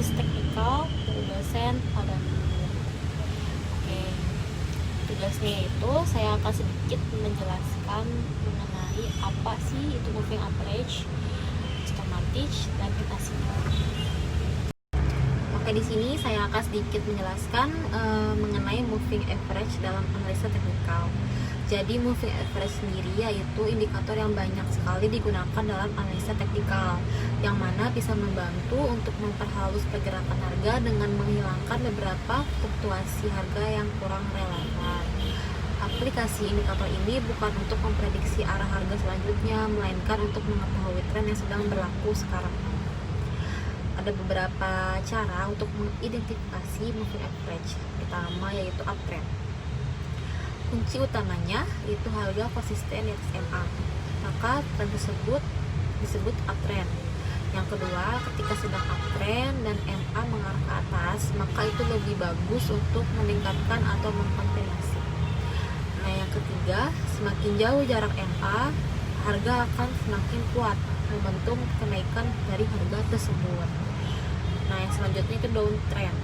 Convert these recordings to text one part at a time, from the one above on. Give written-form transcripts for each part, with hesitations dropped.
analis teknikal dari dosen Adam. Oke, tugasnya itu saya akan sedikit menjelaskan mengenai apa sih itu moving average, stochastic, dan irrasional. Oke, di sini saya akan sedikit menjelaskan mengenai moving average dalam analisa teknikal. Jadi moving average sendiri yaitu indikator yang banyak sekali digunakan dalam analisa teknikal, yang mana bisa membantu untuk memperhalus pergerakan harga dengan menghilangkan beberapa fluktuasi harga yang kurang relevan. Aplikasi indikator ini bukan untuk memprediksi arah harga selanjutnya, melainkan untuk mengetahui tren yang sedang berlaku sekarang. Ada beberapa cara untuk mengidentifikasi moving average. Pertama yaitu uptrend. Kunci utamanya yaitu harga konsisten di atas MA, maka tren tersebut disebut uptrend. Yang kedua, ketika sedang uptrend dan MA mengarah ke atas, maka itu lebih bagus untuk meningkatkan atau mengkonfirmasi. Nah, yang ketiga, semakin jauh jarak MA, harga akan semakin kuat momentum kenaikan dari harga tersebut. Nah, yang selanjutnya itu downtrend.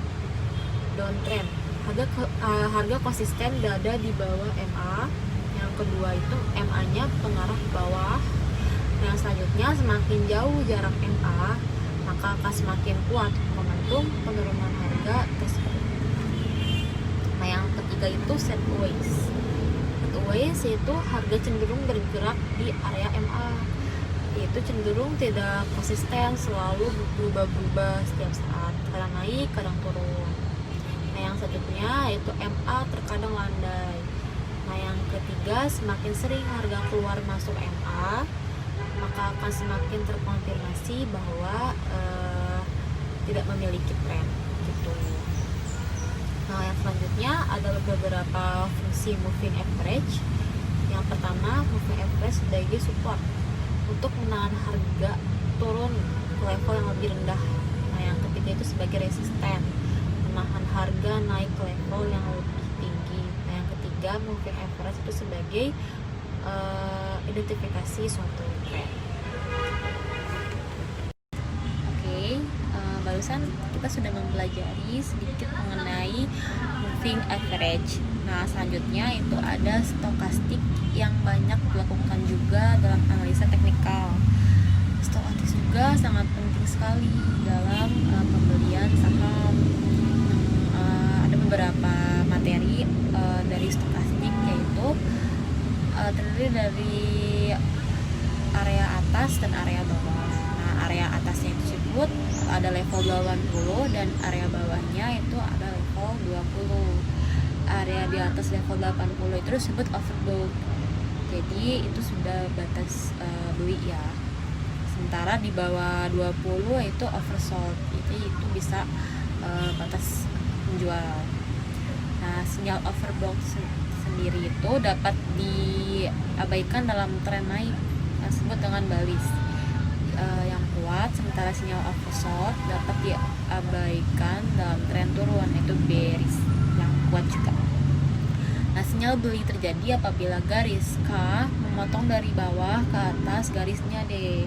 Harga konsisten berada di bawah MA. Yang kedua itu MA-nya mengarah ke bawah. Yang selanjutnya, semakin jauh jarak MA, maka akan semakin kuat momentum penurunan harga tersebut. Nah, yang ketiga itu sideways. Sideways yaitu harga cenderung bergerak di area MA, yaitu cenderung tidak konsisten, selalu berubah-ubah setiap saat, kadang naik, kadang turun. Nah, yang selanjutnya yaitu MA terkadang landai. Nah, yang ketiga, semakin sering harga keluar masuk MA, maka akan semakin terkonfirmasi bahwa tidak memiliki tren gitu. Nah, yang selanjutnya adalah beberapa fungsi moving average. Yang pertama, moving average sebagai support untuk menahan harga turun ke level yang lebih rendah. Nah, yang ketiga itu sebagai resisten, menahan harga naik ke level yang lebih tinggi. Nah, yang ketiga, moving average itu sebagai identifikasi suatu tren. Oke, barusan kita sudah mempelajari sedikit mengenai moving average. Nah, selanjutnya itu ada stokastik yang banyak dilakukan juga dalam analisa teknikal. Stokastik juga sangat penting sekali dalam pembelian saham. Ada beberapa materi dari stokastik, yaitu terdiri dari area atas dan area bawah. Nah, area atasnya disebut ada level 80 dan area bawahnya itu ada level 20. Area di atas level 80 itu disebut overbought. Jadi itu sudah batas beli ya. Sementara di bawah 20 itu oversold. Jadi itu bisa batas menjual. Nah, sinyal overbought sendiri itu dapat diabaikan dalam tren naik yang disebut dengan balis yang kuat, sementara sinyal oversold dapat diabaikan dalam tren turun, yaitu bearish yang kuat juga. Nah, sinyal beli terjadi apabila garis K memotong dari bawah ke atas garisnya D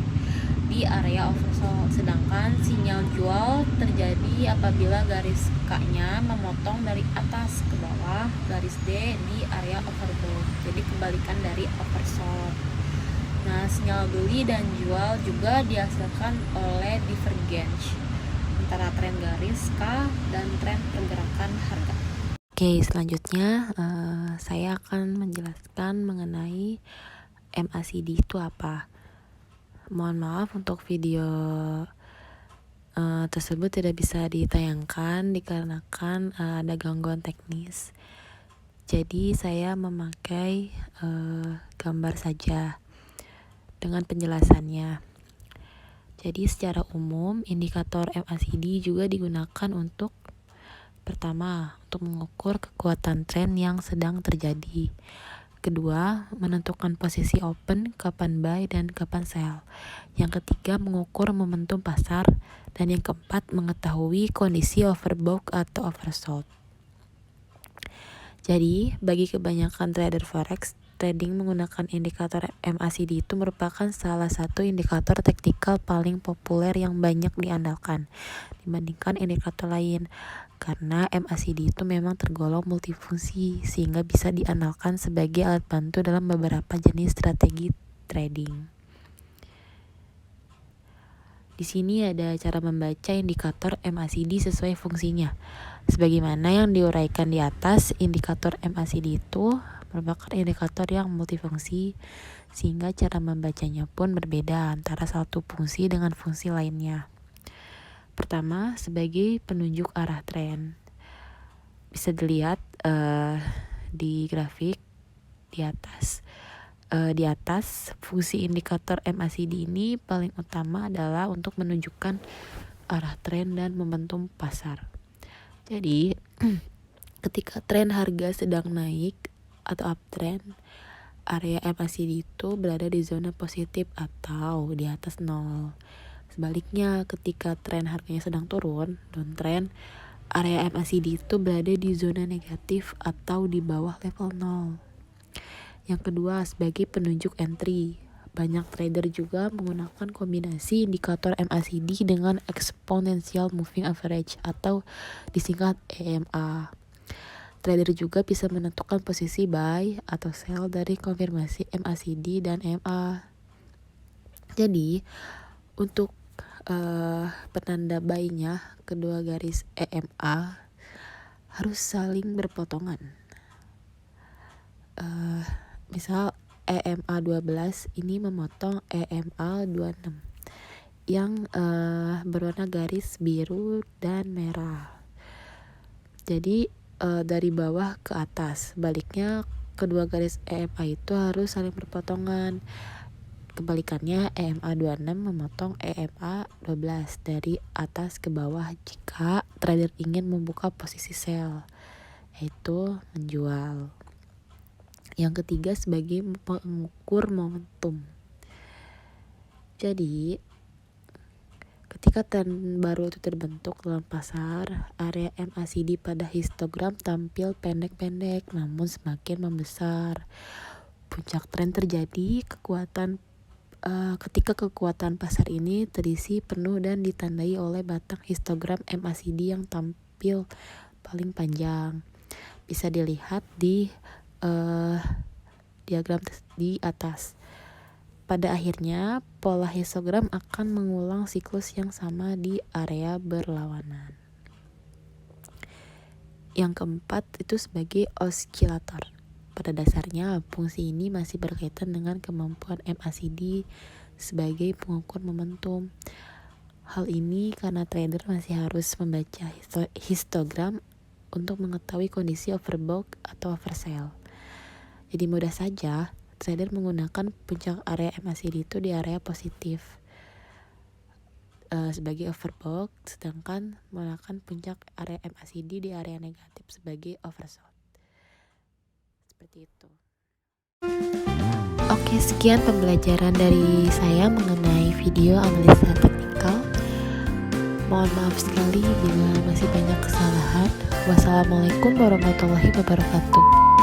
di area oversold, sedangkan sinyal jual terjadi apabila garis K-nya memotong dari atas ke bawah garis D di area overbought, jadi kebalikan dari oversold. Nah, sinyal beli dan jual juga dihasilkan oleh divergence antara tren garis K dan tren pergerakan harga. Oke, selanjutnya saya akan menjelaskan mengenai MACD itu apa. Mohon maaf untuk video tersebut tidak bisa ditayangkan dikarenakan ada gangguan teknis. Jadi saya memakai gambar saja dengan penjelasannya. Jadi secara umum indikator MACD juga digunakan untuk pertama, untuk mengukur kekuatan tren yang sedang terjadi. Kedua, menentukan posisi open, kapan buy dan kapan sell. Yang ketiga, mengukur momentum pasar. Dan yang keempat, mengetahui kondisi overbought atau oversold. Jadi, bagi kebanyakan trader forex, trading menggunakan indikator MACD itu merupakan salah satu indikator taktikal paling populer yang banyak diandalkan dibandingkan indikator lain. Karena MACD itu memang tergolong multifungsi sehingga bisa diandalkan sebagai alat bantu dalam beberapa jenis strategi trading. Di sini ada cara membaca indikator MACD sesuai fungsinya. Sebagaimana yang diuraikan di atas, indikator MACD itu merupakan indikator yang multifungsi, sehingga cara membacanya pun berbeda antara satu fungsi dengan fungsi lainnya. Pertama, sebagai penunjuk arah tren. Bisa dilihat di grafik di atas. Di atas, fungsi indikator MACD ini paling utama adalah untuk menunjukkan arah tren dan momentum pasar. Jadi, ketika tren harga sedang naik atau uptrend, area MACD itu berada di zona positif atau di atas 0. Sebaliknya, ketika tren harganya sedang turun, downtrend, area MACD itu berada di zona negatif atau di bawah level 0. Yang kedua, sebagai penunjuk entry. Banyak trader juga menggunakan kombinasi indikator MACD dengan exponential moving average atau disingkat EMA. Trader juga bisa menentukan posisi buy atau sell dari konfirmasi MACD dan EMA. Jadi, untuk penanda buy-nya, kedua garis EMA harus saling berpotongan. Misal EMA 12 ini memotong EMA 26 yang berwarna garis biru dan merah. Jadi dari bawah ke atas. Baliknya kedua garis EMA itu harus saling berpotongan. Kebalikannya EMA 26 memotong EMA 12 dari atas ke bawah jika trader ingin membuka posisi sell, yaitu menjual. Yang ketiga sebagai pengukur momentum. Jadi, ketika tren baru itu terbentuk dalam pasar, area MACD pada histogram tampil pendek-pendek namun semakin membesar. Puncak tren terjadi ketika kekuatan pasar ini terisi penuh dan ditandai oleh batang histogram MACD yang tampil paling panjang. Bisa dilihat di diagram di atas. Pada akhirnya, pola histogram akan mengulang siklus yang sama di area berlawanan. Yang keempat itu sebagai osilator. Pada dasarnya, fungsi ini masih berkaitan dengan kemampuan MACD sebagai pengukur momentum. Hal ini karena trader masih harus membaca histogram untuk mengetahui kondisi overbought atau oversell. Jadi mudah saja trader menggunakan puncak area MACD itu di area positif sebagai overbought, sedangkan menggunakan puncak area MACD di area negatif sebagai oversold. Seperti itu. Oke, sekian pembelajaran dari saya mengenai video analisa teknikal. Mohon maaf sekali bila masih banyak kesalahan. Wassalamualaikum warahmatullahi wabarakatuh.